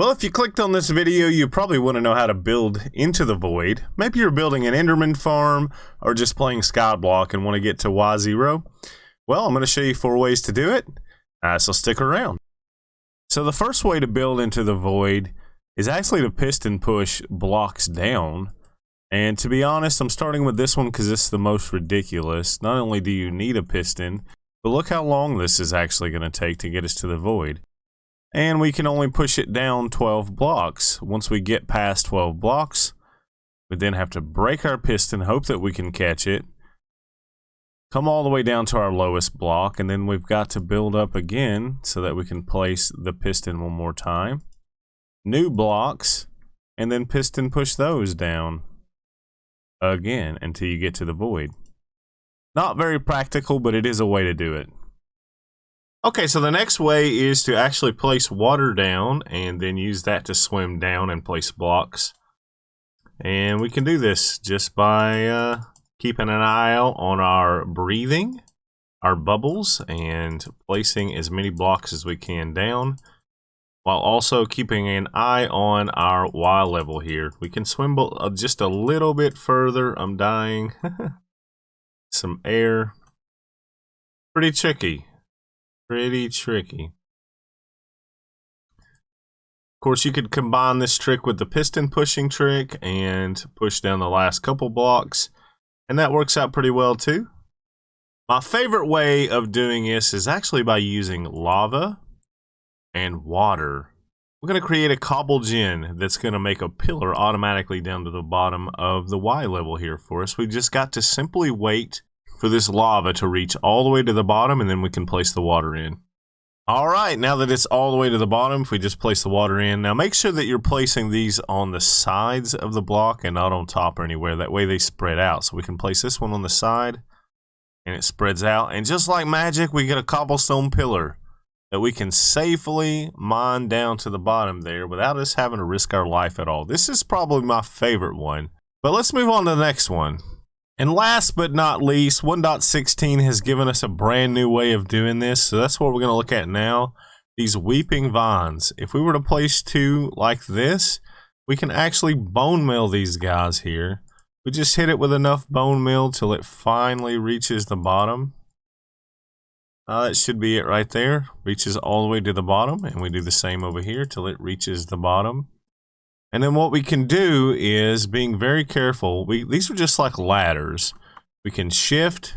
Well, if you clicked on this video, you probably want to know how to build into the void. Maybe you're building an enderman farm or just playing skyblock and want to get to Y0. Well, I'm going to show you 4 ways to do it, so stick around. So the first way to build into the void is actually to piston push blocks down. And to be honest, I'm starting with this one because it's the most ridiculous. Not only do you need a piston, but look how long this is actually going to take to get us to the void. And we can only push it down 12 blocks. Once we get past 12 blocks, we then have to break our piston, hope that we can catch it, come all the way down to our lowest block, and then we've got to build up again so that we can place the piston one more time. New blocks, and then piston push those down again until you get to the void. Not very practical, but it is a way to do it. Okay, so the next way is to actually place water down and then use that to swim down and place blocks. And we can do this just by keeping an eye out on our breathing, our bubbles, and placing as many blocks as we can down, while also keeping an eye on our Y level here. We can swim just a little bit further. I'm dying. Some air. Pretty tricky. Of course, you could combine this trick with the piston pushing trick and push down the last couple blocks, and that works out pretty well too. My favorite way of doing this is actually by using lava and water. We're going to create a cobble gen that's going to make a pillar automatically down to the bottom of the Y level here for us. We just got to simply wait for this lava to reach all the way to the bottom, and then we can place the water in. Alright, now that it's all the way to the bottom, if we just place the water in, now make sure that you're placing these on the sides of the block and not on top or anywhere. That way they spread out. So we can place this one on the side, and it spreads out. And just like magic, we get a cobblestone pillar that we can safely mine down to the bottom there without us having to risk our life at all. This is probably my favorite one. But let's move on to the next one. And last but not least, 1.16 has given us a brand new way of doing this. So that's what we're going to look at now. These weeping vines. If we were to place 2 like this, we can actually bone meal these guys here. We just hit it with enough bone meal till it finally reaches the bottom. That should be it right there. Reaches all the way to the bottom. And we do the same over here till it reaches the bottom. And then what we can do is, being very careful, these are just like ladders. We can shift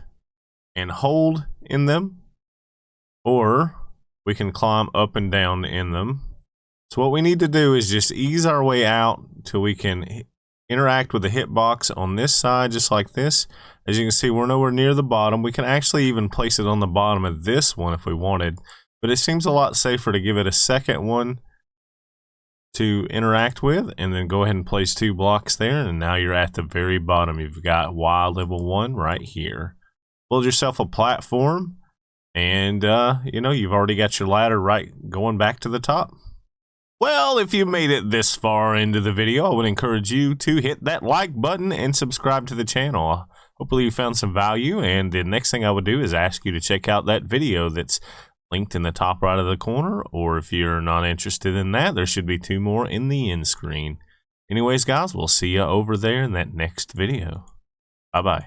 and hold in them, or we can climb up and down in them. So what we need to do is just ease our way out till we can interact with the hitbox on this side, just like this. As you can see, we're nowhere near the bottom. We can actually even place it on the bottom of this one if we wanted, but it seems a lot safer to give it a second one to interact with, and then go ahead and place 2 blocks there, and now you're at the very bottom. You've got Y level 1 right here. Build yourself a platform, and you know, you've already got your ladder right going back to the top. Well, if you made it this far into the video, I would encourage you to hit that like button and subscribe to the channel. Hopefully you found some value, and the next thing I would do is ask you to check out that video that's linked in the top right of the corner, or if you're not interested in that, there should be 2 more in the end screen. Anyways, guys, we'll see you over there in that next video. Bye-bye.